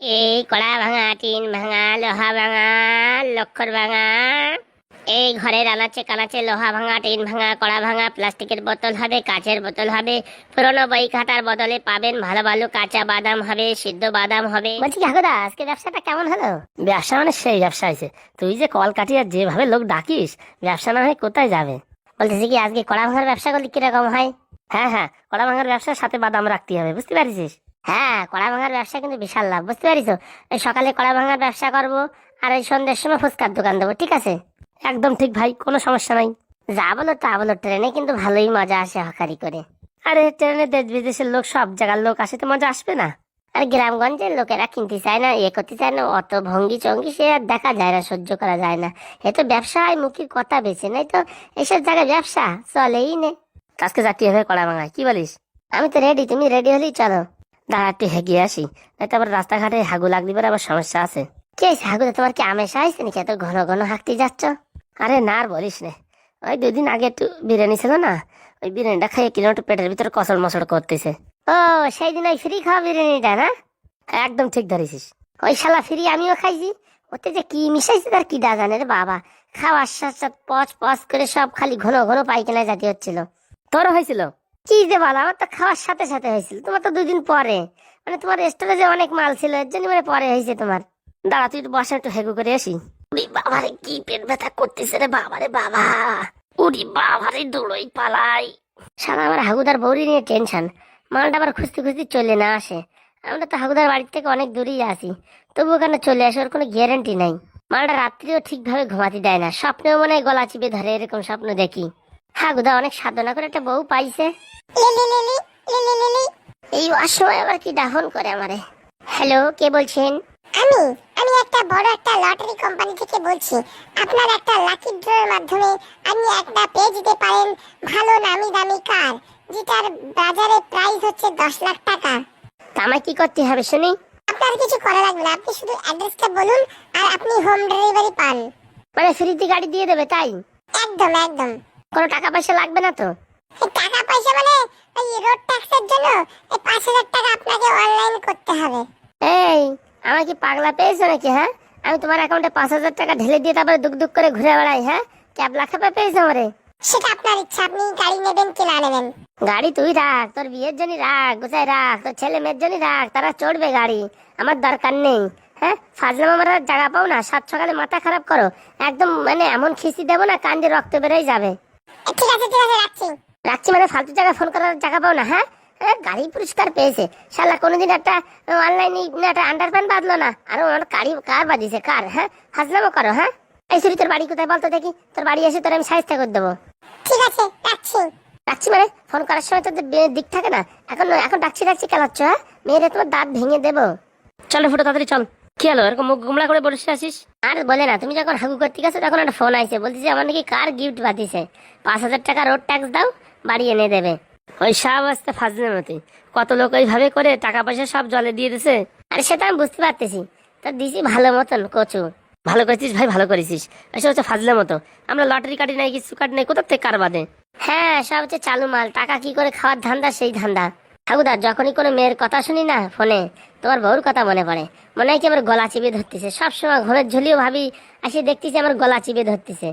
এই কড়া ভাঙা, টিন ভাঙা, লোহা ভাঙা, লক্কর ভাঙা, এই ঘরের আনাচে কানাচে লোহা ভাঙা, টিন ভাঙা, কড়া ভাঙা, প্লাস্টিকের বোতল হবে, কাচের বোতল হবে, পুরোনো বই খাতার বদলে পাবেন ভালো ভালো কাঁচা বাদাম হবে, সিদ্ধ বাদাম হবে। বলছি কাকুদা, আজকে ব্যবসাটা কেমন হলো? ব্যবসা মানে সেই ব্যবসা হয়েছে। তুই যে কল কাটিয়ে যেভাবে লোক ডাকিস, ব্যবসা না হয় কোথায় যাবে? বলতেছি কি, আজকে কড়া ভাঙার ব্যবসা করলে কিরকম হয়? হ্যাঁ হ্যাঁ, কড়া ভাঙার ব্যবসার সাথে বাদাম রাখতে হবে, বুঝতে পারিস? হ্যাঁ, কড়া ভাঙার ব্যবসা কিন্তু বিশাল লাভ, বুঝতে পারিস? এই সকালে কড়া ভাঙার ব্যবসা করব, আর এই সন্ধ্যের সময় ফুচকার দোকান দেবো, ঠিক আছে? একদম ঠিক ভাই, কোনো সমস্যা নাই। যা বলো তা বলো, ট্রেনে কিন্তু ভালোই মজা আসে হকারি করে। আরে ট্রেনে দেশ বিদেশের লোক, সব জায়গার লোক আসে, তো মজা আসবে না? আর গ্রামগঞ্জের লোকেরা কিনতে চায় না, করতে চায় না, অত ভঙ্গি চঙ্গি সে আর দেখা যায় না, সহ্য করা যায় না। এ তো ব্যবসায় মুখী কথা বেছে নাই তো, এইসব জায়গায় ব্যবসা চলেই নে। আজকে যাত্রী হবে কড়া ভাঙায়, কি বলিস? আমি তো রেডি, তুমি রেডি হলেই চলো। দাঁড়া একটু হেগিয়ে আসি, নয়তো আবার রাস্তাঘাটে হাগু লাগলি পরে আবার সমস্যা আছে। কে হাগুতে, তোমার কি আমেশা হয়েছে নাকি এত ঘন ঘন হাঁকতে যাচ্ছ? আরে না আর বলিস নে, ওই 2 দিন আগে একটু বিরিয়ানি ছিল না, ওই বিরিয়ানিটা খেয়ে কিলোমিটার পেটের ভিতরে কসড় মসড় করতেছে। ও, সেই দিন ওই ফ্রি খাওয়া বিরিয়ানিটা না? একদম ঠিক ধরেছিস। ওই শালা ফ্রি আমিও খাইছি। ওতে যে কি মিশাইছে তার কি দা জানে রে বাবা। খাওয়ার সাথে সাথে পচ পচ করে সব খালি ঘন ঘন পায়খানা জাতি হচ্ছিল। তোরও হয়েছিল? কি যে বলো, আমার তো খাওয়ার সাথে সাথে হয়েছিল, তোমার তো 2 দিন পরে। মানে তোমার স্টোরেজে অনেক মাল ছিল, এর জন্য মানে পরে হয়েছে তোমার। দাঁড়া, তুই একটু বসে, একটু হেগু করে আসি। উরি বাবারে, কি পেট ব্যথা করতেছে রে বাবারে বাবা। উরি বাবারে, দৌড়ই পালাই। সারা আমার হাগুদার বৌরি নিয়ে টেনশন। মালটা আবার খুঁজতে খুঁজতে চলে না আসে। আমরা তো হাগুদার বাড়ির থেকে অনেক দূরেই আছি, তবু ওখানে চলে আসে ওর কোনো গ্যারান্টি নাই। মালটা রাত্রিও ঠিকভাবে ঘুমাতে দেয় না, স্বপ্নেও মনে হয় গলা চিপে ধরে, এরকম স্বপ্ন দেখি। হাগুদা অনেক সাধনা করে একটা বউ পাইছে। এই অসময় আবার কি ডাহন করে আমারে। হ্যালো, কে বলছেন? আমি আমি একটা বড় একটা লটারি কোম্পানি থেকে বলছি। আপনার একটা লাকি ড্রয়ের মাধ্যমে আপনি একটা পেয়ে যেতে পারেন ভালো নামি দামি কার, যেটার বাজারে প্রাইস হচ্ছে 10 লাখ টাকা। তা আমায় কি করতে হবে শুনি? আপনার কিছু করা লাগবে না, আপনি শুধু অ্যাড্রেসটা বলুন আর আপনি হোম ডেলিভারি পান। মানে ফ্রিতে গাড়ি দিয়ে দেবে তাই? একদম একদম। কোনো টাকা পয়সা লাগবে না তো? এই টাকা পয়সা মানে এই রোড ট্যাক্সের জন্য এই 5,000 টাকা আপনাকে অনলাইন করতে হবে। এই, আমার কি পাগলা পেয়েছো নাকি? হ্যাঁ, আমি তোমার অ্যাকাউন্টে 5,000 টাকা ঢেলে দিয়ে তারপরে দুক দুক করে ঘুরে বেড়াই? হ্যাঁ, ক্যাব লাখাপে পেয়েছো আমারে? সেটা আপনার ইচ্ছা, আপনি গাড়ি নেবেন কি না নেবেন। গাড়ি তুই রাখ, তোর বিয়ের জন্য রাখ, গোছায় রাখ, তোর ছেলে মেয়ের জন্য রাখ, তারা চড়বে গাড়ি, আমার দরকার নেই। হ্যাঁ, ফাজলাম আমার আর জায়গা পাও না, 7 সকালে মাথা খারাপ করো একদম, মানে এমন খিস্তি দেবো না কান্দে রক্ত বেরোয় যাবে। ঠিক আছে ঠিক আছে, রাখছি। রাখছি মানে ফালতু জায়গায় ফোন করার জায়গা পাও না? হ্যাঁ, গাড়ি পুরস্কার পেয়েছে শালা, কোনোদিন একটা অনলাইনে একটা আন্ডারপ্যান্ট বাঁধলো না, আর আমার গাড়ি কার বাঁধিছে কার? হ্যাঁ, হাজলামো করো। হ্যাঁ, এই সুরি, তোর বাড়ি কোথায় বলতো দেখি, তোর বাড়ি এসে তোর আমি সাহায্য করে দেবো। ঠিক আছে, রাখছি। রাখছি মানে ফোন করার সময় তোদের দিক থাকে না? এখন এখন ডাকছি ডাকছি কেলাচ্ছ? হ্যাঁ, মেয়েরে তোমার দাঁত ভেঙে দেবো। চলো ফুটো, তাড়াতাড়ি চল। কি হলো, এরকম মুখ গুমলা করে বসে আছিস? আর বলে না, তুমি যখন হাগু করতে গেছো তখন একটা ফোন আইছে, বলতেছে আমার নাকি কার গিফট বাঁধিছে, 5,000 টাকা রোড ট্যাক্স দাও, বাড়ি এনে দেবে। ওই সব আসতে ফাজলে মতি, কত লোক ওইভাবে করে টাকা পয়সা সব জলে দিয়ে দিছে। আরে সেটা আমি বুঝতে পারতেছি, তা দিছি ভালো মতন কচু। ভালো করেছিস ভাই, ভালো করেছিস। এসব হচ্ছে ফাজলে মতো, আমরা লটারি কাটি নাই, কিছু কাটি নাই, কোথার থেকে কার বাদে? হ্যাঁ, সব হচ্ছে চালু মাল, টাকা কি করে খাওয়ার ধান্দা, সেই ধান্দা। ঠাকুরদা, যখনই কোনো মেয়ের কথা শুনি না ফোনে, তোমার বউর কথা মনে পড়ে। মনে হয় কি আমার গলা চিপে ধরতেছে, সবসময় ঘরের ঝুলিও ভাবি আসে দেখতেছি আমার গলা চিপে ধরতেছে।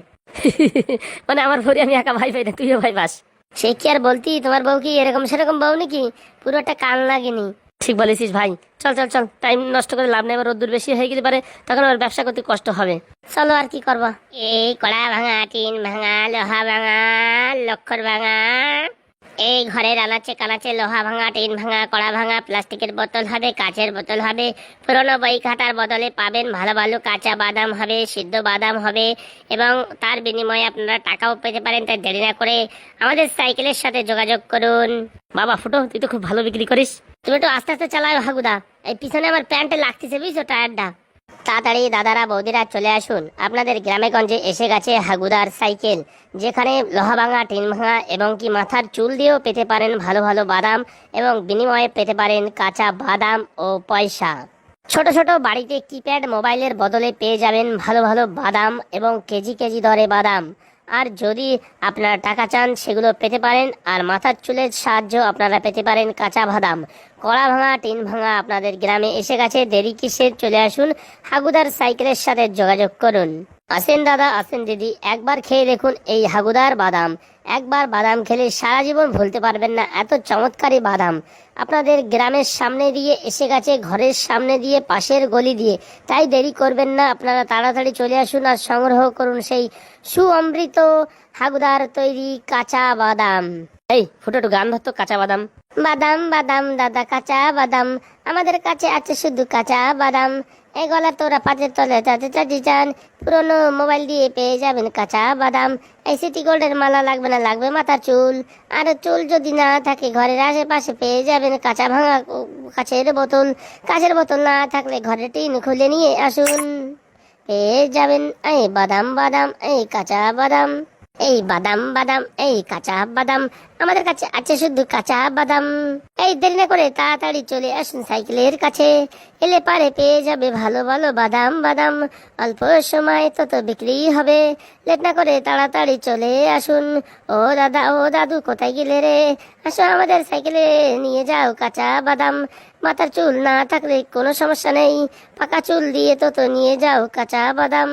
মানে আমার ভরি আমি একা ভাই পাই না, তুইও ভাই পাস। সে কি আর বলতি, তোমার বউ কি এরকম সেরকম বউ নাকি, পুরোটা কান লাগেনি। ঠিক বলেছিস ভাই, চল চল চল, টাইম নষ্ট করে লাভ নেই, আবার রোদ্দুর বেশি হয়ে গেলে পারে, তখন আবার ব্যবসা করতে কষ্ট হবে। চলো, আর কি করবো। এই কড়া ভাঙা, টিন ভাঙা, লোহা ভাঙা, লক্কর ভাঙা, এই ঘরের আনাচে কানাচে লোহা ভাঙা, টিন ভাঙা, কড়া ভাঙা, প্লাস্টিকের বোতল হবে, কাচের বোতল হবে, পুরোনো বই খাতার বদলে পাবেন ভালো ভালো কাঁচা বাদাম হবে, সিদ্ধ বাদাম হবে, এবং তার বিনিময়ে আপনারা টাকাও পেতে পারেন। তাই দেরি না করে আমাদের সাইকেলের সাথে যোগাযোগ করুন। বাবা ফুটো, তুই তো খুব ভালো বিক্রি করিস। তুমি একটু আস্তে আস্তে চালাও হাগুদা, এই পিছনে আমার প্যান্টে লাগতেছে বুঝছো, টায়ারটা। তাড়াতাড়ি দাদারা বৌদিরা চলে আসুন, আপনাদের গ্রামে গঞ্জে এসে গেছে হাগুদার সাইকেল, যেখানে লোহা ভাঙা, টিন ভাঙা এবং কি মাথার চুল দিয়েও পেতে পারেন ভালো ভালো বাদাম, এবং বিনিময়ে পেতে পারেন কাঁচা বাদাম ও পয়সা। ছোট ছোট বাড়িতে কিপ্যাড মোবাইলের বদলে পেয়ে যাবেন ভালো ভালো বাদাম এবং কেজি কেজি দরে বাদাম। আর যদি আপনারা টাকা চান সেগুলো পেতে পারেন। আর মাথার চুলের সাহায্য আপনারা পেতে পারেন কাঁচা বাদাম। কড়া ভাঙা টিন ভাঙা আপনাদের গ্রামে এসে গেছে, দেরি কিসের, চলে আসুন, হাগুদার সাইকেলের সাথে যোগাযোগ করুন। আসেন দাদা, আসেন দিদি, একবার খেয়ে দেখুন এই হাগুদার বাদাম। একবার বাদাম খেলে সারা জীবন ভুলতে পারবেন না, এত চমৎকারী বাদাম। আপনাদের গ্রামের সামনে দিয়ে এসে গেছে, ঘরের সামনে দিয়ে, পাশের গলি দিয়ে। তাই দেরি করবেন না, আপনারা তাড়াতাড়ি চলে আসুন আর সংগ্রহ করুন সেই সুঅমৃত হাগুদার তৈরি কাঁচা বাদাম। এই ফুটো গান ধরতো, কাঁচা বাদাম। বাদাম বাদাম দাদা কাঁচা বাদাম, আমাদের কাছে আছে শুধু কাঁচা বাদাম। এই গলা তোরা পাঁচের তলে চাচে চাচি চান, পুরোনো মোবাইল দিয়ে পেয়ে যাবেন কাঁচা বাদাম। এই সিটি গোল্ডের মালা লাগবে না, লাগবে মাথার চুল। আর চুল যদি না থাকে ঘরের আশেপাশে পেয়ে যাবেন কাঁচা ভাঙা কাচের বোতল। কাচের বোতল না থাকলে ঘরের টিন খুলে নিয়ে আসুন, পেয়ে যাবেন এই বাদাম বাদাম, এই কাঁচা বাদাম। এই বাদাম বাদাম, এই কাঁচা বাদাম, আমাদের কাছে আছে শুধু কাঁচা বাদাম। এই দেরি না করে তাড়াতাড়ি চলে আসুন সাইকেলের কাছে, এলে পারে পেয়ে যাবে ভালো ভালো বাদাম বাদাম। অল্প সময় তত বিক্রি হবে, লেট না করে তাড়াতাড়ি চলে আসুন। ও দাদা ও দাদু কোথায় গেলে রে, আসো আমাদের সাইকেলে নিয়ে যাও কাঁচা বাদাম। মাথার চুল না থাকলে কোনো সমস্যা নেই, পাকা চুল দিয়ে তত নিয়ে যাও কাঁচা বাদাম।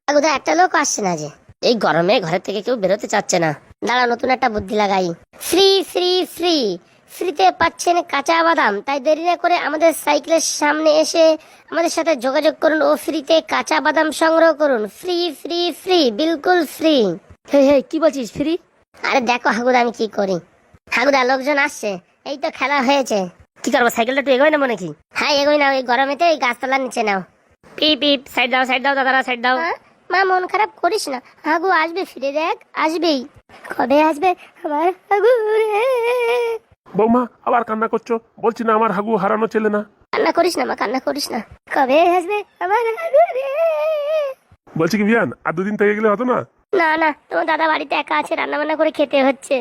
আগুদা একটা লোক আসছে না যে, এই গরমে ঘরের থেকে কেউ বেরোতে চাচ্ছে না। দাঁড়া, নতুন একটা বুদ্ধি লাগাই। ফ্রি ফ্রি ফ্রি, ফ্রিতে পাচ্ছেন কাঁচা বাদাম। তাই দেরি না করে আমাদের সাইকেলের সামনে এসে আমাদের সাথে যোগাযোগ করুন ও ফ্রিতে কাঁচা বাদাম সংগ্রহ করুন। ফ্রি ফ্রি ফ্রি, বিলকুল ফ্রি। হে কি বলছিস ফ্রি? আরে দেখো হাগুদা আমি কি করি। হাগুদা লোকজন আসছে, এই তো খেলা হয়েছে। কি করবো, সাইকেলটা একটু এগোই নেবো নাকি? হ্যাঁ এগোই নাও, এই গরমেতে এই গাছতলার নিচে নাও। পিপ পিপ, সাইড দাও দাদারা, সাইড দাও। মা মন খারাপ করিস না, হাগু আসবে, ফিরে দেখ আসবেই। কবে আসবে আমার হাগু রে? বৌমা আবার কান্না করছো? বলছি না আমার হাগু হারানো ছেলে না। কান্না করিস না মা, কান্না করিস না। কবে আসবে আমার হাগু রে? বলছি কি বিয়ান, আর দুদিন থেকে গেলে হতো না? না না, তোমার দাদা বাড়িতে একা আছে, রান্না বান্না করে খেতে হচ্ছে।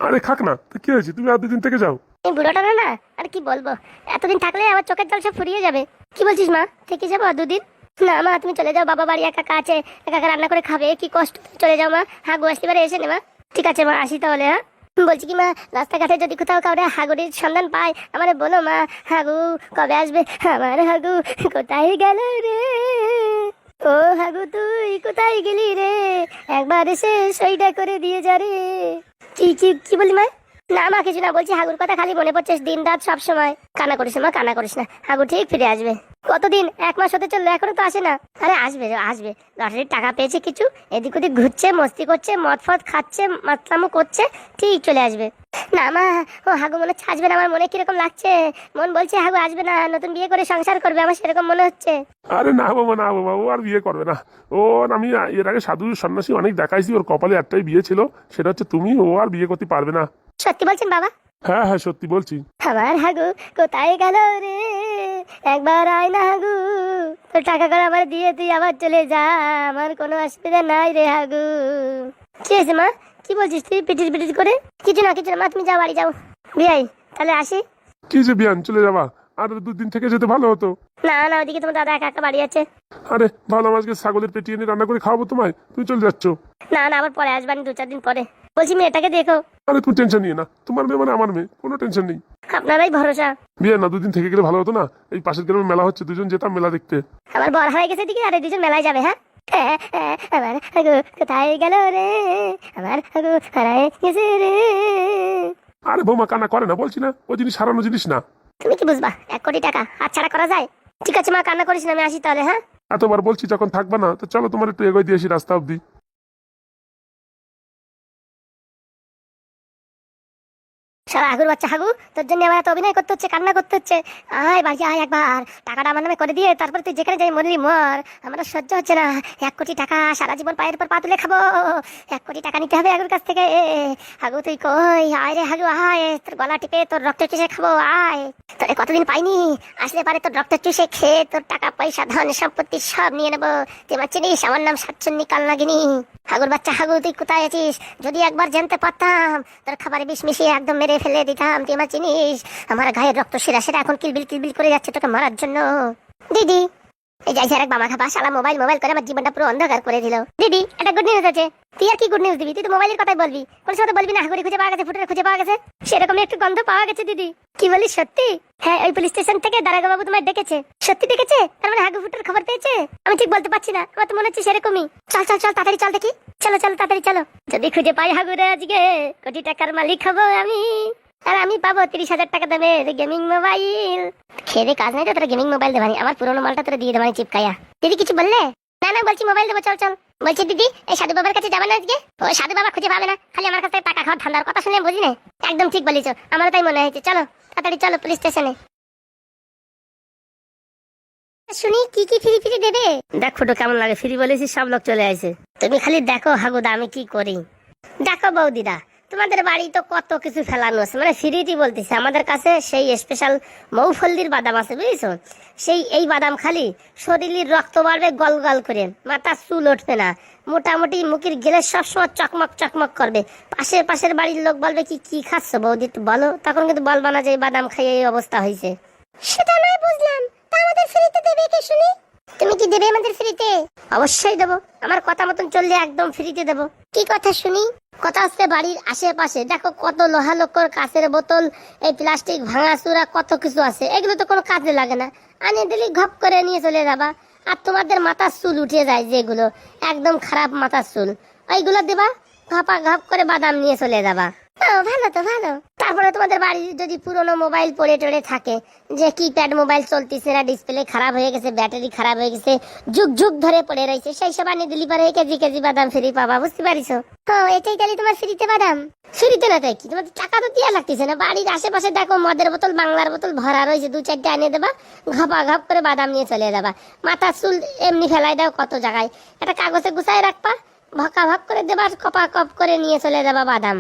আরে খাক না, তো কি হয়েছে, তুমি আর দুদিন থেকে যাও। এই বুড়োটা না, আর কি বলবো, এতদিন থাকলে আমার চোখের জল সব ফুরিয়ে যাবে। কি বলছিস মা, থেকে যাবো আর দুদিন? না মা তুমি চলে যাও, বাবা বাড়ি একা আছে, একা রান্না করে খাবে, কি কষ্ট। চলে যাও মা, হাগু আসতে পারে এসে নে মা। ঠিক আছে মা, আসি তাহলে। হ্যাঁ বলছি কি মা, রাস্তাঘাটে যদি কোথাও কাউরে হাগুড়ির সন্ধান পায় আমারে বলো মা, হাগু কবে আসবে আমার হাগু কোথায় গেল রে? ও হাগু তুই কোথায় গেলি রে, একবার এসে সইটা করে দিয়ে যা রে। কি কি কি বলি মা? না মা কিছু না, বলছি হাগুর কথা খালি মনে পড়ছে দিন রাত সব সময়। কান্না করিস না মা, কান্না করিস না, হাগু ঠিক ফিরে আসবে। কতদিন, 1 মাস হতে চললো, এখনো তো আসে না। আরে আসবে আসবে, লটারির টাকা পেয়েছে কিছু, এদিক ওদিক ঘুরছে, মস্তি করছে, মদ ফদ খাচ্ছে, মাতলামো করছে, ঠিক চলে আসবে। না মা, ও হাগু মনে হচ্ছে আসবে না, আমার মনে কিরকম লাগছে। মন বলছে হাগু আসবে না, নতুন বিয়ে করে সংসার করবে, আমার সেরকম মনে হচ্ছে। আরে না বাবা না বাবা, ও আর বিয়ে করবে না। আমি এর আগে সাধু সন্ন্যাসী অনেক দেখাইছি, ওর কপালে একটাই বিয়ে ছিল, সেটা হচ্ছে তুমি। ও আর বিয়ে করতে পারবে না। সত্যি বলছেন বাবা? হ্যাঁ হ্যাঁ সত্যি বলছি। আমার হাগু কোথায় গেল রে, একবার আয় না হাগু, তোর টাকা করে আবার দিয়ে তুই আবার চলে যা, আমার কোনো অসুবিধা নাই রে হাগু। কি হয়েছে মা, কি বলছিস তুই পিটিস পিটিস করে? কিছু না মা, তুমি যাও, বাড়ি যাও। বিয়াই তাহলে আসি। কি যে বিয়ান চলে যাবা, আর দুদিন থেকে যেতে ভালো হতো। না না, ওদিকে তোমার দাদা একা একা বাড়ি আছে। আরে ভালো, আজকে ছাগলের পেটি এনে রান্না করে খাওয়াবো তোমায়, তুমি চলে যাচ্ছ। না না, আবার পরে আসবানি, 2-4 দিন পরে। বলছি মেয়েটাকে দেখো। আরে তুমি টেনশন নিয়ে না, তোমার মেয়ে মানে আমার মেয়ে, কোনো টেনশন নেই। আপনারাই ভরসা। বিয়ে না, দুদিন থেকে গেলে ভালো হতো না? এই পাশের গ্রামে মেলা হচ্ছে, দুজন যেতাম মেলা দেখতে। আমার বর হারাই গেছে দিকে, আর 2জন মেলায় যাবে। হ্যাঁ আমার হাগু কোথায় গেল রে, আমার হাগু হারাই গেছে রে। আরে বৌমা কান্না করে না, বলছি না ওই জিনিস হারানো জিনিস না। তুমি কি বুঝবা, 1 কোটি টাকা হাত ছাড়া করা যায়? ঠিক আছে মা, কান্না করিস না, আমি আসি তাহলে। হ্যাঁ এতবার বলছি যখন থাকবা না, তো চলো তোমার একটু এগোয় দিয়ে আসি রাস্তা অব্দি। সারা হাগুর বাচ্চা হাগু, তোর জন্য আমার এত অভিনয় করতে হচ্ছে, কান্না করতে হচ্ছে। আয় বাড়ি আয়, একবার টাকাটা আমার নামে করে দিয়ে তারপরে তুই যেখানে যাই মরলি মর, আমার সহ্য হচ্ছে না। 1 কোটি টাকা, সারা জীবন পায়ের পর পা তুলে খাবো। 1 কোটি টাকা নিতে হবে হাগুর কাছ থেকে। হাগু তুই কই, আয় রে হাগু আয়, তোর গলা টিপে তোর রক্ত চুষে খাবো, আয়। তোরে কতদিন পাইনি, আসলে পারে তোর রক্ত চুষে খেয়ে তোর টাকা পয়সা ধন সম্পত্তি সব নিয়ে নেবো। তুই আমার চিনিস, আমার নাম সাতচন্নি কালনাগিনী। হাগুর বাচ্চা হাগু তুই কোথায় আছিস? যদি একবার জানতে পারতাম, তোর খাবারে বিষ মিশিয়ে একদম মেরে ফেলে দিতাম। তুই আমার চিনিস, আমার গায়ের রক্ত শিরা এখন কিলবিল কিলবিল করে যাচ্ছে তোকে মারার জন্য। দিদি এই যাইছে আরেক বামা খাপা শালা মোবাইল মোবাইল করে আমার জীবনটা পুরো অন্ধকার করে দিল। দিদি একটা গুড নিউজ আছে। তুই আর কি গুড নিউজ দিবি? তুই তো মোবাইলের কথাই বলবি, কোন সময় বলবি না হাগুড়ি খুঁজে পাওয়া গেছে, ফুটের খুঁজে পাওয়া গেছে, সেরকমই একটু গন্ধ পাওয়া গেছে দিদি। কি বলিস সত্যি? হ্যাঁ, ওই পুলিশ স্টেশন থেকে দারোগা বাবু তোমায় ডেকেছে। সত্যি ডেকেছে? তার মানে হাগু ফুটের খবর পেয়েছে? আমি ঠিক বলতে পারছি না, আমার তো মনে হচ্ছে সেরকমই। চল চল চল তাড়াতাড়ি চল দেখি। চলো চলো তাড়াতাড়ি চলো। যদি খুঁজে পাই হাগুরে আজকে কোটি টাকার মালিক হবো আমি, আর আমি পাবো 30,000 টাকা দামের গেমিং মোবাইল। খেয়ে কাজ নাই তো তোরা গেমিং মোবাইল দেবানি, আমার পুরোনো মালটা তোরা দিয়ে দেবানি চিপকাইয়া। দিদি কিছু বললে? না না বলছি মোবাইল দেবো, চল চল। বলছি দিদি এই সাধু বাবার কাছে যাবে না আজকে? ও সাধু বাবা খুঁজে পাবে না, খালি আমার কাছে টাকা খাওয়ার ধান্দার কথা শুনে বুঝি না। একদম ঠিক বলিস, আমারও তাই মনে হয়েছে। চলো তাড়াতাড়ি চলো পুলিশ স্টেশনে। শুনি কি কি ফ্রি ফ্রি দেবে? দেখ ফুটো কেমন লাগে, ফ্রি বলেছি সব লোক চলে আসে। তুমি খালি দেখো হাগুদা আমি কি করি। দেখো বৌদিদা, তোমাদের বাড়ি তো কত কিছু ফেলানো আছে, মানে ফ্রিটি বলতেছে। আমাদের কাছে সেই স্পেশাল মৌফল্লির বাদাম আছে বুঝেছো? এই বাদাম খালি শরীরের রক্ত বাড়বে গল গল করে, মাথা চুল উঠবে না, মোটামুটি মুখের গেলে সবসময় চকমক চকমক করবে। পাশের বাড়ির লোক বলবে কি কি খাচ্ছ বৌদি একটু বলো, তখন কিন্তু বলবা না যে এই বাদাম খাইয়ে এই অবস্থা হয়েছে। সেটা নয় বুঝলাম, তা আমাদের ফ্রিতে দেবে কে শুনি? তুমি কি দেবে আমাদের ফ্রিতে? অবশ্যই দেবো, আমার কথা মতন চললে একদম ফ্রিতে দেবো। কি কথা শুনি? কথা হচ্ছে বাড়ির আশেপাশে দেখো কত লোহা লোকর, কাঁচের বোতল, এই প্লাস্টিক ভাঙাচুরা কত কিছু আছে, এগুলো তো কোনো কাজে লাগে না, আনিয়ে দিলি ঘপ করে নিয়ে চলে যাবা। আর তোমাদের মাথার চুল উঠে যায় যেগুলো একদম খারাপ মাথার চুল, ওইগুলো দেবা, ঘপা ঘপ করে বাদাম নিয়ে চলে যাবা। ভালো তো ভালো। তারপরে তোমাদের বাড়ি যদি পুরোনো মোবাইল পড়ে টড়ে থাকে, যে কিপ্যাড মোবাইল চলতেছে না, ডিসপ্লে খারাপ হয়ে গেছে, ব্যাটারি খারাপ হয়ে গেছে, যুগ যুগ ধরে পড়ে রয়েছে, সেই সব আনিয়ে দিলি পরে কেজি কেজি বাদাম ফ্রি পাবা, বুঝতে পারিছো? হ্যাঁ এটাই তাহলে তোমার ফ্রিতে বাদাম। ফ্রিতে না তাই কি, তোমার টাকা তো দেওয়া লাগতেছে না। বাড়ির আশেপাশে দেখো মদের বোতল, বাংলার বোতল ভরা রয়েছে, 2-4টা আনিয়ে দেবা, ঘপা ঘপ করে বাদাম নিয়ে চলে যাবা। মাথার চুল এমনি ফেলাই দাও কত জায়গায়, একটা কাগজে গুছাই রাখবা, ভকা ভক করে দেবা, কপা কপ করে নিয়ে চলে যাবা বাদাম।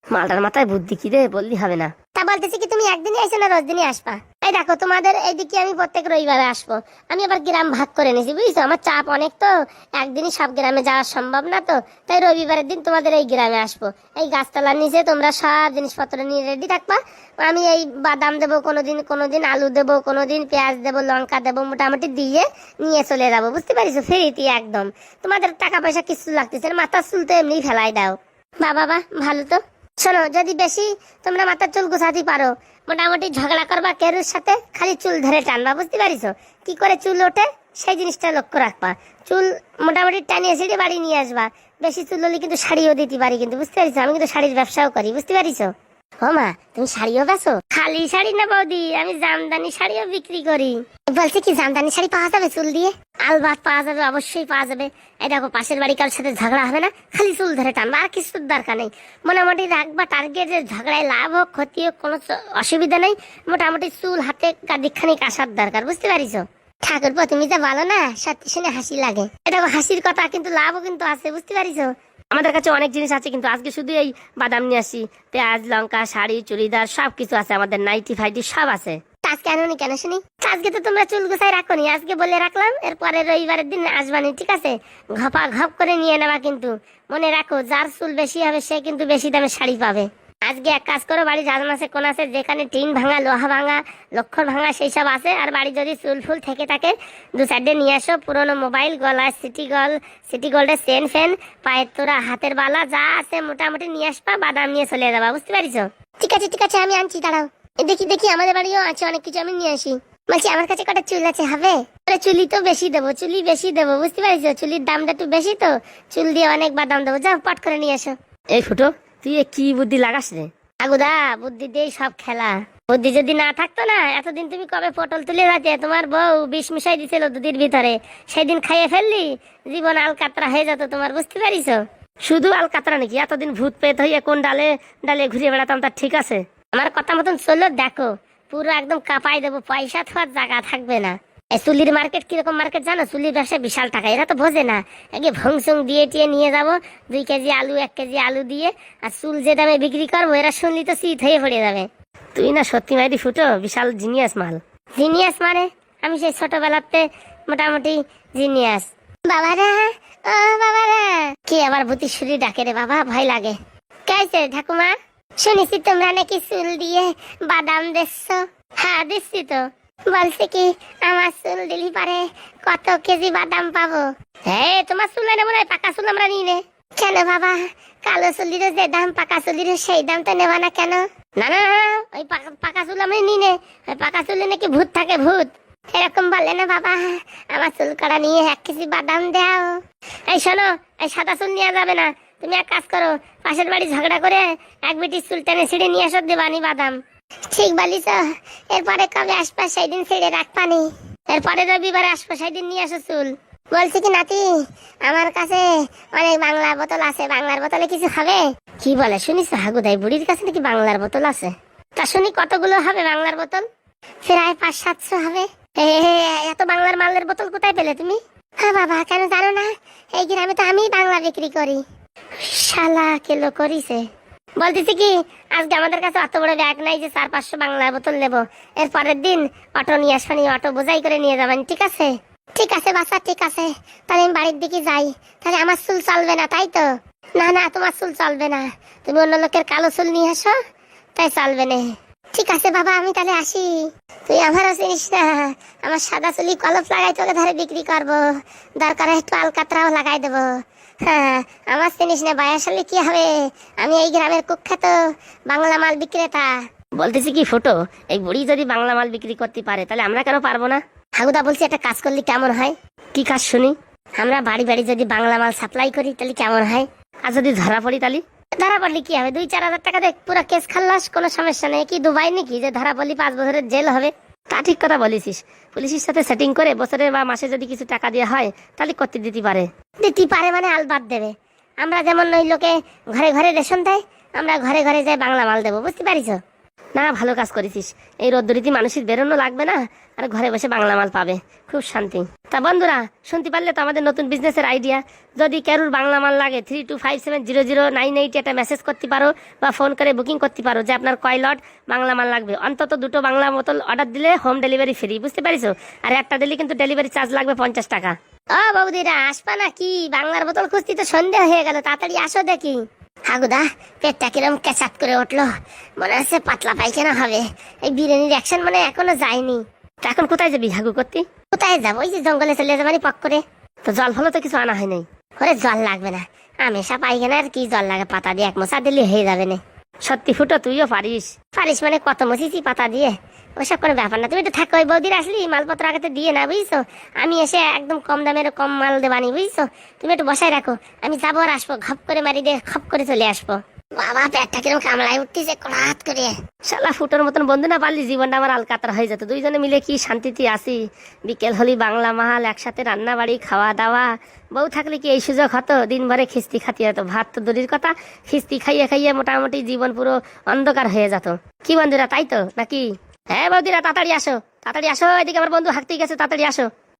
মালটার মাথায় বুদ্ধি কি রে, বললি হবে না। তা বলতেছি কি তুমি একদিনই আসো না রোজ দিনই আসবা? এই দেখো তোমাদের এইদিকে আমি প্রত্যেক রবিবারে আসবো। আমি আবার গ্রাম ভাগ করে নিয়েছি বুঝছো, আমার চাপ অনেক তো, একদিনই সব গ্রামে যাওয়া সম্ভব না তো, তাই রবিবারের দিন তোমাদের এই গ্রামে আসবো। এই গাছতলার নিচে তোমরা সব জিনিসপত্র নিয়ে রেডি থাকবা। আমি এই বাদাম দেবো, কোনোদিন আলু দেবো, কোনোদিন পেঁয়াজ দেবো, লঙ্কা দেবো, মোটামুটি দিয়ে নিয়ে চলে যাবো, বুঝতে পারিস? ফ্রিতে একদম, তোমাদের টাকা পয়সা কিছু লাগতেছে না, মাথার চুল তো এমনি ফেলাই দাও। বাবা ভালো তো। শোনো, যদি বেশি তোমরা মাথার চুল গুছাতে পারো, মোটামুটি ঝগড়া করবা কেরুর সাথে, খালি চুল ধরে টানবা, বুঝতে পারিস? কি করে চুল ওঠে সেই জিনিসটা লক্ষ্য রাখবা। চুল মোটামুটি টানিয়ে ছিঁড়ে বাড়ি নিয়ে আসবা। বেশি চুল হলে কিন্তু শাড়িও দিতে পারি কিন্তু, বুঝতে পারিস? আমি কিন্তু শাড়ির ব্যবসাও করি, বুঝতে পারিস? ও মা তুমি শাড়িও বেচো? খালি শাড়ি না বৌদি, আমি জামদানি শাড়িও বিক্রি করি। বলছি কি জামদানি শাড়ি পাওয়া যাবে চুল দিয়ে? আলবাত পাওয়া যাবে, অবশ্যই পাওয়া যাবে। এই দেখো পাশের বাড়ি কারোর সাথে ঝগড়া হবে না, খালি চুল ধরে টানবা, আর কিছুর দরকার নেই। মোটামুটি রাখবা টার্গেট, যে ঝগড়ায় লাভ হোক ক্ষতি হোক কোনো অসুবিধা নেই, মোটামুটি চুল হাতে কাদিখানিক আসার দরকার, বুঝতে পারিস? ঠাকুর তুমি যা ভালো না, সত্যি শুনে হাসি লাগে। এটা হাসির কথা, কিন্তু লাভও কিন্তু আছে, বুঝতে পারিস? আমাদের কাছে অনেক জিনিস আছে, কিন্তু আজকে শুধু এই বাদাম নিয়ে আসি। পেঁয়াজ লঙ্কা শাড়ি চুড়িদার সব কিছু আছে, আমাদের নাইটি ফাইটি সব আছে। আজকে আনুনি কেন শুনি? আজকে তো তোমরা চুল গুছাই রাখো নি, আজকে বলে রাখলাম, এরপরে রবিবারের দিন আসবানি, ঠিক আছে? ঘপা ঘপ করে নিয়ে নেবা, কিন্তু মনে রাখো যার চুল বেশি হবে সে কিন্তু বেশি দামে শাড়ি পাবে। আজকে এক কাজ করো, বাড়ি জানান আছে কোন আছে, যেখানে টিন ভাঙা, লোহা ভাঙা, লক্ষর ভাঙা সেই সব আছে, আর বাড়ি যদি চুল ফুল থেকে থাকে 2-4টে নিয়ে আসো। পুরোনো মোবাইল, গলায় সিটি গোল্ডের চেন ফেন, পায়ের তোরা, হাতের বালা যা আছে মোটামুটি নিয়ে আসবা, বাদাম নিয়ে চলে যাবা, বুঝতে পারিস? ঠিক আছে আমি আনছি, দাঁড়াও। দেখি আমাদের বাড়িও আছে অনেক কিছু, আমি নিয়ে আসি। বলছি আমার কাছে কটা চুল আছে, হবে? চুলি তো বেশি দেবো, বুঝতে পারিস? চুলির দামটা একটু বেশি তো, চুল দিয়ে অনেক বাদাম দেবো। যাও পট করে নিয়ে আসো। এই ফুটো তুই কি বুদ্ধি লাগাস রে? আগুদা বুদ্ধি দিয়ে সব খেলা, বুদ্ধি যদি না থাকতো না এতদিন তুমি কবে পটল তুলে যাতে, তোমার বউ বিষ মিশাই দিছিল দুধের ভিতরে, সেদিন খাইয়ে ফেললি, জীবন আলকাতরা হয়ে যেত তোমার, বুঝতে পারিস? শুধু আলকাতরা নাকি, এতদিন ভূত পেত হইয়া কোন ডালে ডালে ঘুরে বেড়াতাম, তার ঠিক আছে? আমার কথা মতন চললো, দেখো পুরো একদম কাঁপাই দেবো, পয়সা থাকার জায়গা থাকবে না। এই চুলির মার্কেট কিরকম মার্কেট জানো? চুলির ব্যবসা বিশাল টাকা, এরা তো বোঝে না। আগে ভংসং দিয়ে টিয়ে নিয়ে যাবো, 2 কেজি আলু 1 কেজি আলু দিয়ে, আর চুল যে দামে বিক্রি করবো এরা শুনলি তো শীত হয়ে পড়ে যাবে। তুই না সত্যি মাইরি ফুটো বিশাল জিনিয়াস মাল। জিনিয়াস মানে আমি সেই ছোটবেলাতে মোটামুটি জিনিয়াস। বাবারা ও বাবারা, কি আবার ভূতি শুরি ডাকে রে বাবা, ভয় লাগে। কাইছে ঠাকুমা? শুনেছি তোমরা নাকি চুল দিয়ে বাদাম দিচ্ছ। হ্যাঁ দিচ্ছি তো। বলছি কি আমার চুল দিলি পারে কত কেজি বাদাম পাবো? হ্যাঁ, তোমার চুল নেবো না, পাকা চুল আমরা নিয়ে নে। কেন বাবা, কালো চুলির যে দাম পাকা চুলির সেই দাম তো নেবা না কেন? না না না, ওই পাকা চুল আমি নিয়ে নে। ওই পাকা চুলে নাকি ভূত থাকে, ভূত। এরকম বলে না বাবা, আমার চুল কাটা নিয়ে 1 কেজি বাদাম দাও। এই শোনো, এই সাদা চুল নেওয়া যাবে না। তুমি এক কাজ করো, পাশের বাড়ি ঝগড়া করে এক বিটির চুল টেনে ছিঁড়ে নিয়ে আসো, দেবানি বাদাম। ঠিক বলিস, এরপরে কবে আসবা সেই দিন ছেড়ে রাখবানি। এরপরে রবিবার আসবো, সেই দিন নিয়ে আসো চুল। বলছি কি নাতি, আমার কাছে অনেক বাংলার বোতল আছে, বাংলার বোতলে কিছু হবে? কি বলে শুনিস? হাগুদাই বুড়ির কাছে নাকি বাংলার বোতল আছে? তা শুনি কতগুলো হবে বাংলার বোতল? প্রায় 500-700 হবে। এত বাংলার মালের বোতল কোথায় পেলে তুমি? হ্যাঁ বাবা, কেন জানো না? এই গ্রামে তো আমি বাংলা বিক্রি করি। শালা কেলো করিছে। বলতেছি কি, আজকে আমাদের কাছে অত বড় ব্যাগ নাই যে 400-500 বাংলার বোতল নেবো। এর পরের দিন অটো নিয়ে আসবানি, অটো বোঝাই করে নিয়ে যাবেন, ঠিক আছে? ঠিক আছে বাচ্চা, ঠিক আছে। তাহলে আমি বাড়ির দিকে যাই। তাহলে আমার চুল চলবে না, তাই তো? না না, তোমার চুল চলবে না। তুমি অন্য লোকের কালো চুল নিয়ে আসো, তাই চলবে না। ঠিক আছে বাবা, আমি তাহলে আসি। তুই আমারও চিনিস না, আমার সাদা চুলি কলপ লাগাই তোকে ধরে বিক্রি করবো, দরকারে একটু আলকাতরাও লাগাই দেবো। হ্যাঁ, আমার চিনিস না, বয়সালি কি হবে? আমি এই গ্রামের কুখ্যাত বাংলা মাল বিক্রেতা। বলতেছি কি ফুটো, এই বুড়ি যদি বাংলা মাল বিক্রি করতে পারে তাহলে আমরা কেন পারবো না? হাগুদা বলছি, একটা কাজ করলে কেমন হয়? কি কাজ শুনি? আমরা বাড়ি বাড়ি যদি বাংলা মাল সাপ্লাই করি তাহলে কেমন হয়? আর যদি ধরা পড়ি তাহলে? ধরা পড়লে কি হবে? 2-4 হাজার টাকা দেখ, পুরো কেস খাল্লাস, কোনো সমস্যা নেই। কি দুবাই নাকি যে ধরা পড়লি 5 বছরের জেল হবে? তা ঠিক কথা বলেছিস। পুলিশের সাথে সেটিং করে বছরে বা মাসে যদি কিছু টাকা দেওয়া হয় তাহলে করতে দিতে পারে। দিতে পারে মানে আলবাদ দেবে। আমরা যেমন ওই লোকে ঘরে ঘরে রেশন দেয়, আমরা ঘরে ঘরে যাই বাংলা মাল দেবো, বুঝতে পারিস? না, ভালো কাজ করেছিস। এই রোদ্দুরিতে মানুষের বেরোনো লাগবে না, আর ঘরে বসে বাংলা মাল পাবে, খুব শান্তি। তা বন্ধুরা, শুনতে পারলে তো আমাদের নতুন বিজনেসের আইডিয়া। যদি কারুর বাংলা মাল লাগে 32570098 একটা মেসেজ করতে পারো বা ফোন করে বুকিং করতে পারো যে আপনার কয় লট বাংলা মাল লাগবে। অন্তত 2টো বাংলা বোতল অর্ডার দিলে হোম ডেলিভারি ফ্রি, বুঝতে পারিস? আর একটা দিলে কিন্তু ডেলিভারি চার্জ লাগবে 50 টাকা। ও বৌদিরা, আসবা না কি? বাংলার বোতল খুঁজতে তো সন্ধ্যা হয়ে গেল, তাড়াতাড়ি আসো দেখি। হাগুদা, পেটটা কিরম কেচাত করে উঠলো, মনে হচ্ছে পাতলা পায়খানা হবে। এই বিরিয়ানির অ্যাকশন মানে এখনো যায়নি। তা এখন কোথায় যাবি হাগু করতে? কোথায় যাবো? ওই যে জঙ্গলে চলে যাবানি পক করে। তো জল ফলো তো কিছু আনা হয় নাই? ওরে জল লাগবে না, আমেশা পায়খানা আর কি জল লাগে? পাতা দিয়ে 1 মোছা দিলে হয়ে যাবে না। সত্যি ফুটো, তুইও পারিস? পারিস মানে কত মুছিছি পাতা দিয়ে, ওসব কোনো ব্যাপার না। তুমি একটু থাকো, ওই বৌদির আসলি মালপত্র আগে দিয়ে না, বুঝছো? আমি এসে একদম কম দামের কম মাল দেবানি, বুঝছো? তুমি একটু বসায় রাখো, আমি যাবো আর আসবো, ঘপ করে মারি দিয়ে খপ করে চলে আসবো। বাবা, পেটটা কিরম কামড়ায় উঠতেছে কড়াত করে। শালা ফুটোর মতন বন্ধু না পারলি জীবনটা আমার আলকাতরা হয়ে যেত। দুইজনে মিলে কি শান্তিতে আসি, বিকেল হলি বাংলা মাহাল, একসাথে রান্না বাড়ি, খাওয়া দাওয়া। বউ থাকলে কি এই সুযোগ হতো? দিন ভরে খিস্তি খাতি হতো, ভাত তো দূরের কথা, খিস্তি খাইয়ে খাইয়ে মোটামুটি জীবন পুরো অন্ধকার হয়ে যেত। কি বন্ধুরা, তাই তো নাকি? হ্যাঁ বৌদিরা, তাড়াতাড়ি আসো, তাড়াতাড়ি আসো, এদিকে আমার বন্ধু হাঁকতেই গেছে, তাড়াতাড়ি আসো।